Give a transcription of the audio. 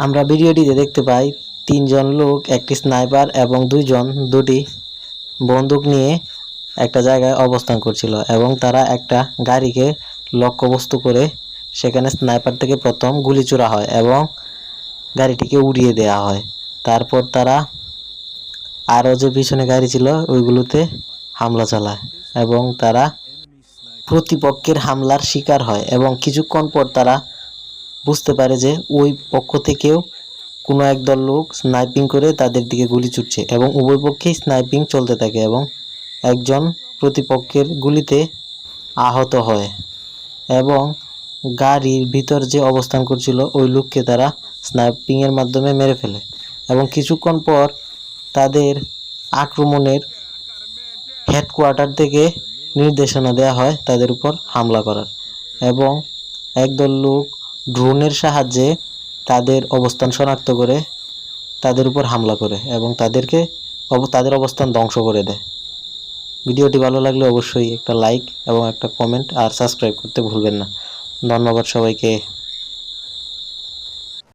আমরা ভিডিওটিতে দেখতে পাই তিনজন লোক, একটি স্নাইপার এবং দুটি বন্দুক নিয়ে একটা জায়গায় অবস্থান করছিল এবং তারা একটা গাড়িকে লক্ষ্যবস্তু করে সেখানে স্নাইপার থেকে প্রথম গুলি ছোড়া হয় এবং গাড়িটিকে উড়িয়ে দেওয়া হয়। তারপর তারা আরও যে পিছনে গাড়ি ছিল ওইগুলোতে হামলা চালায় এবং তারা প্রতিপক্ষের হামলার শিকার হয় এবং কিছুক্ষণ পর তারা বুঝতে পারে যে ওই পক্ষ থেকেও কোনো একদল লোক স্নাইপিং করে তাদের দিকে গুলি ছুটছে এবং উভয় পক্ষেই স্নাইপিং চলতে থাকে এবং একজন প্রতিপক্ষের গুলিতে আহত হয় এবং গাড়ির ভিতর যে অবস্থান করছিল ওই লোককে তারা স্নাইপিংয়ের মাধ্যমে মেরে ফেলে এবং কিছুক্ষণ পর তাদের আক্রমণের হেডকোয়ার্টার থেকে নির্দেশনা দেওয়া হয় তাদের উপর হামলা করার এবং একদল লোক ড্রোনের সাহায্যে তাদের অবস্থান শনাক্ত করে তাদের উপর হামলা করে এবং তাদের অবস্থান ধ্বংস করে দেয়। ভিডিওটি ভালো লাগলে অবশ্যই একটা লাইক এবং একটা কমেন্ট আর সাবস্ক্রাইব করতে ভুলবেন না। ধন্যবাদ সবাইকে।